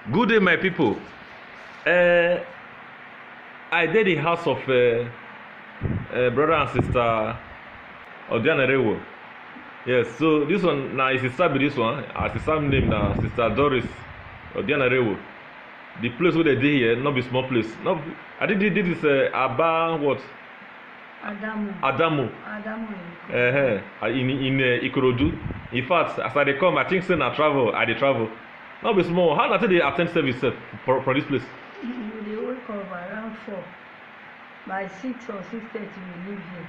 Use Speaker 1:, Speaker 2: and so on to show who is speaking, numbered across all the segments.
Speaker 1: Good day, my people. I did the house of brother and sister Odiana Rewo. Yes, so this one now is sister be this one. Our sister name now Sister Doris Odiana Rewo. The place where they did here, not be small place. No, I did this Aba what? Adamu. In Ikorodu. In fact, as I dey come, I think say na travel. I dey travel. Not be small. How na they attend service for this place?
Speaker 2: We wake up around 4. By 6 or 6:30 we leave here.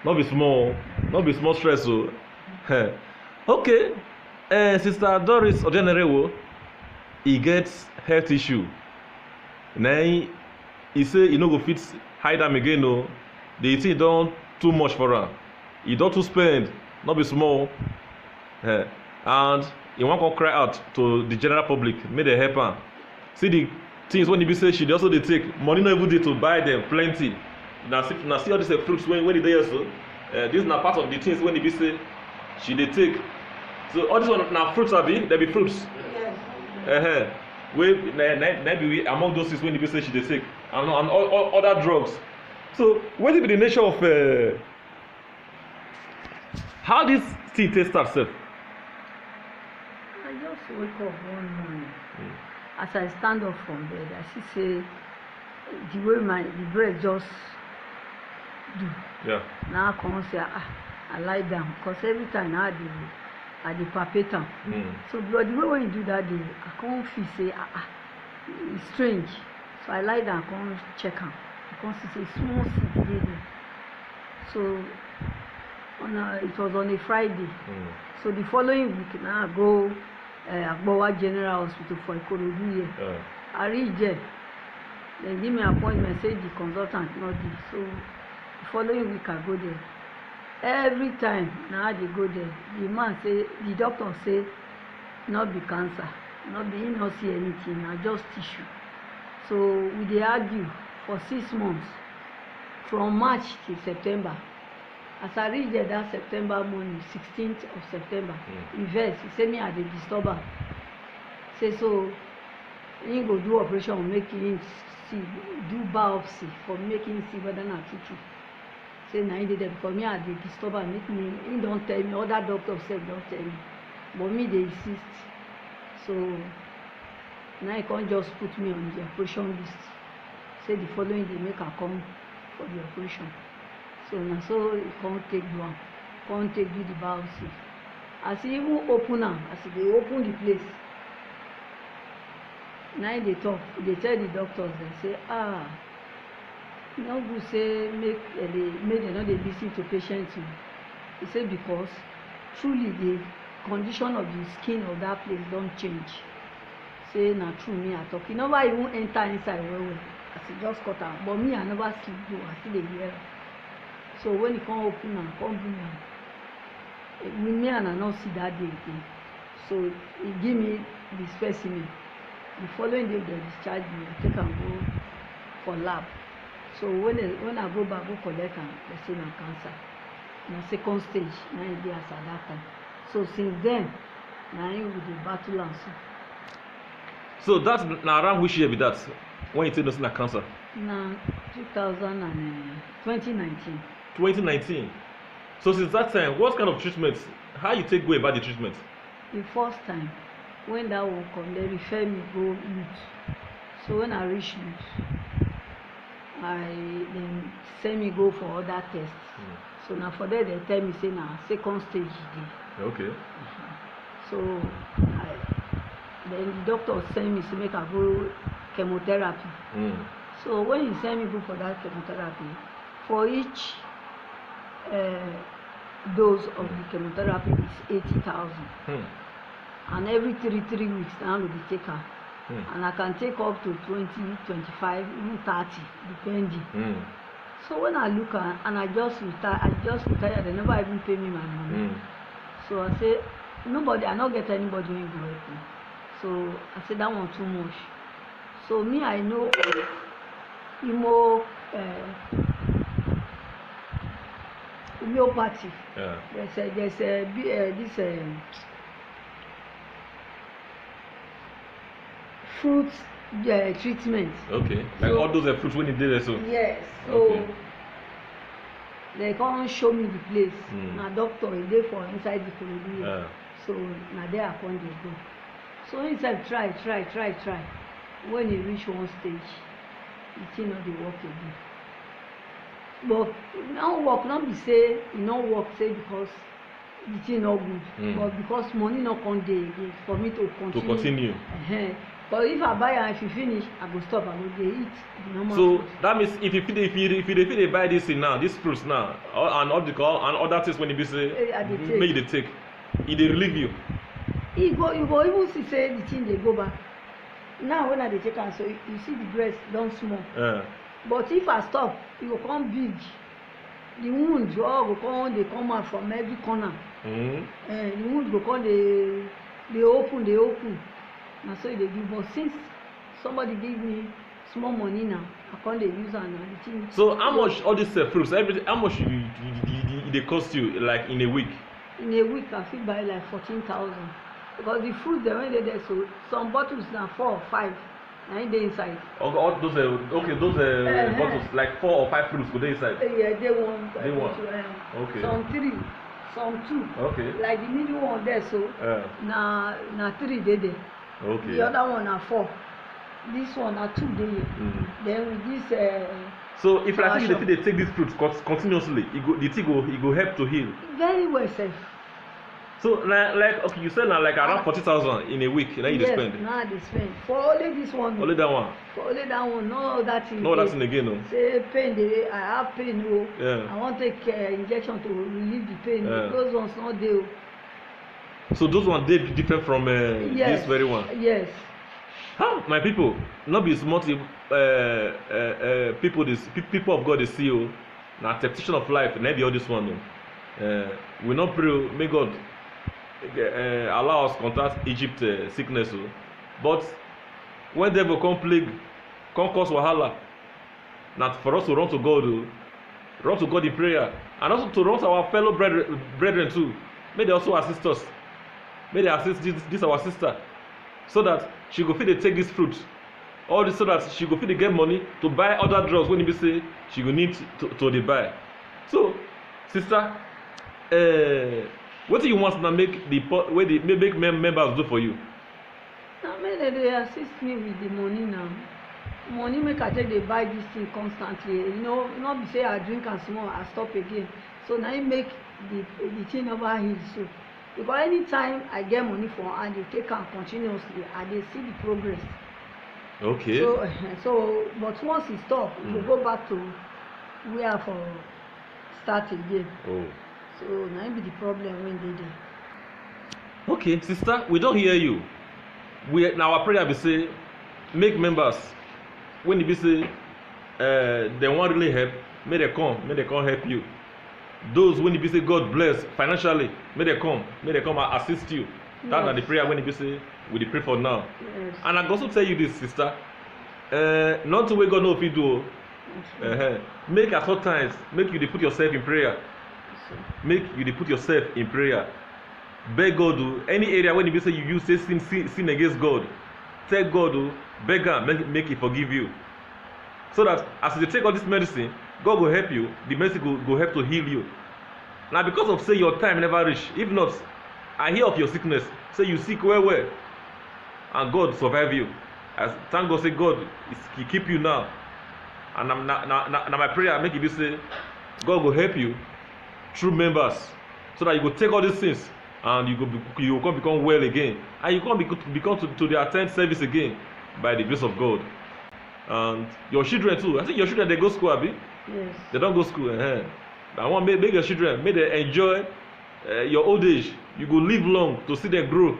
Speaker 1: Not be small. Not be small stress. So, okay. Sister Doris Ojenerewo, he gets health issue. Now he say he no go fit hide am again. No, the thing don too much for am. He don too spend. Not be small. And he wan come cry out to the general public make dem help am. See the things when he be say she dey also dey take money no even dey to buy them plenty. Na see all these fruits when e dey here so. This na part of the things when he be say she dey take. So all this one na fruits abi? There be fruits. Yes. Wey na be among those things when he be say she dey take and all other drugs. So wetin be the nature of how this thing take start sef?
Speaker 2: I just wake up one morning. As I stand up from bed, I see say the way the bread just do.
Speaker 1: Yeah.
Speaker 2: Now I come say I lie down because every time I dey palpate am. So but the way when you do that day, I come feel say it's strange. So I lie down, come check am. I come see say small seed dey there. So it was on a Friday. So the following week now I go Agbowa General Hospital for Ikorodu here. I reach there. They give me appointment, say the consultant not there. So the following week I go there. Every time now they go there, the doctor say not be cancer, not be not see anything, na just tissue. So we dey argue for 6 months, from March till September. As I reach there that September morning, 16th of September, he say me I dey disturb am. Say so he go do operation, make him see, do biopsy for making see whether na true. Say na he dey there because me I dey disturb am, make me, he don tell me, other doctors sef don tell me, but me dey insist. So now he can't just put me on the operation list. Say the following day make I come for the operation. So now so he can't take one, can't take do the biopsy. As he even open am, as he dey open the place, now they talk, they tell the doctors, they say no good say make dem no dey lis ten to patients. He say because truly the condition of the skin of that place don change. Say na true, me I talk. He never even enter inside well as he just cut am. But me I never sleep though, I still dey hear am. So when he come open am, come bring am, with me and I not see that day again. So he give me the specimen. The following day they discharge me, I take am go for lab. So when I go back, go collect am, they say na cancer. Na second stage, na it dey as at that time. So since then, na him we dey battle am so.
Speaker 1: So that's na around which year be that when you say na cancer?
Speaker 2: Na 2019.
Speaker 1: 2019. So since that time, what kind of treatment? How you take go about the treatment?
Speaker 2: The first time when that one come, they refer me go youth. So when I reach youth, then send me go for other tests. So now for that they tell me say na second stage dey.
Speaker 1: Okay.
Speaker 2: So then the doctor send me say make I go chemotherapy. So when he send me go for that chemotherapy, for each dose of the chemotherapy is 80,000. And every 3 weeks now we take her. And I can take up to 20, 25, even 30, depending. So when I look at and I just retired, they never even pay me my money. So I say, I not get anybody who will help me. So I said that one too much. So me I know homeopathy.
Speaker 1: Yeah.
Speaker 2: There's this fruit treatment.
Speaker 1: Okay. Like
Speaker 2: So-
Speaker 1: all those fruits when you did it so.
Speaker 2: Yes. So
Speaker 1: Okay.
Speaker 2: they come show me the place. Na doctor e dey for inside the Ikorodu.
Speaker 1: Yeah.
Speaker 2: So na there I come dey go. So inside try. When e reach one stage, the thing no dey work again. But now work no be say e no work say because the thing no good, but because money no come dey again for me to continue.
Speaker 1: To continue.
Speaker 2: But if I buy am, if e finish, I go stop. I go dey eat the normal
Speaker 1: So
Speaker 2: food.
Speaker 1: that means if you dey buy this thing now, this fruits now, and other things when you be say
Speaker 2: I dey take.
Speaker 1: make you dey take, e dey relieve you.
Speaker 2: You go even see say the thing dey go back. Now when I dey take am, so you see the breast don small. But if I stop, e go come big. The wound all go come dey come out from every corner. The wound go come dey open. Na so e dey do. But since somebody give me small money now, I come dey use am na the thing.
Speaker 1: So how much all these fruits, everything, how much e dey cost you like in a week?
Speaker 2: In a week I fit buy like 14,000 because the fruit dem wey dey there, so some bottles na 4 or 5 na im dey inside.
Speaker 1: All those bottles like 4 or 5 fruits go dey inside.
Speaker 2: Yeah, dey one.
Speaker 1: Dey one. Okay.
Speaker 2: Some 3, some 2.
Speaker 1: Okay.
Speaker 2: Like the middle one there, so na 3 dey there.
Speaker 1: Okay.
Speaker 2: The other one na 4. This one na 2 dey here. Then with this.
Speaker 1: So if like say you
Speaker 2: Fashion.
Speaker 1: dey take this fruit continuously, the thing go help to heal.
Speaker 2: Very well safe.
Speaker 1: So like okay, you said now like around 40,000 in a week, you dey spend.
Speaker 2: Yes, now I dey spend for only this one.
Speaker 1: Only that one.
Speaker 2: For only that one, no that thing.
Speaker 1: No that thing again, no.
Speaker 2: Say pain dey, I have pain o.
Speaker 1: Yeah.
Speaker 2: I wan take injection to relieve the pain.
Speaker 1: Yeah.
Speaker 2: Those ones no dey o.
Speaker 1: So those one dey different from
Speaker 2: Yes.
Speaker 1: this very one.
Speaker 2: Yes.
Speaker 1: How my people, not be small people of God dey see o. Na temptation of life, na be all this one o. We not pray o, may God allow us contact Egypt sickness o. But when devil come plague, come cause wahala, na for us to run to God o. Run to God in prayer, and also to run to our fellow brethren too. May they also assist us. May they assist this our sister, so that she go fit dey take this fruit. All this so that she go fit dey get money to buy other drugs when e be say she go need to dey buy. So sister, wetin you want na make make members do for you?
Speaker 2: Na make dem dey assist me with the money now. Money make I take dey buy this thing constantly. You know, not be say I drink am small, I stop again. So na im make the thing never heal so. Because anytime I get money for and dey take am continuously, I dey see the progress.
Speaker 1: Okay.
Speaker 2: So but once e stop, e go go back to where I for start again.
Speaker 1: Oh.
Speaker 2: So na im be the problem wey dey there.
Speaker 1: Okay, sister, we don hear you. Na our prayer be say make members when e be say dem wan really help, make dem come help you. Those when e be say God bless financially, make dem come and assist you. That na the prayer when e be say we dey pray for now.
Speaker 2: Yes.
Speaker 1: And I go also tell you this, sister, nothing wey God no fit do o. Make at all times make you dey put yourself in prayer. Make you dey put yourself in prayer. Beg God o, any area when e be say you use say sin against God, tell God o, beg am make he forgive you. So that as you dey take all this medicine, God go help you, the medicine go help to heal you. Na because of say your time never reach. If not, I hear of your sickness, say you sick well and God survive you. As thank God say God he keep you now. And na my prayer make e be say God go help you through members, so that you go take all these things and you go come become well again, and you come become to the attend service again by the grace of God. And your children too, I think your children dey go school abi?
Speaker 2: Yes.
Speaker 1: They don go school. I want make your children make dem enjoy your old age. You go live long to see them grow,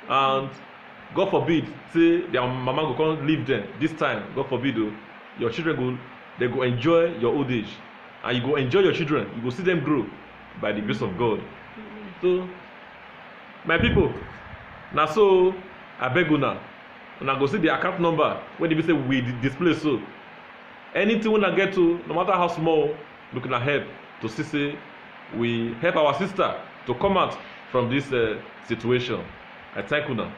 Speaker 1: and God forbid say their mama go come leave them this time. God forbid o, your children go enjoy your old age, and you go enjoy your children. You go see them grow by the grace of God. So my people, na so abeg una go see the account number wey e be say we display so. Anything una get to, no matter how small, make una help to see say we help our sister to come out from this situation. I thank una.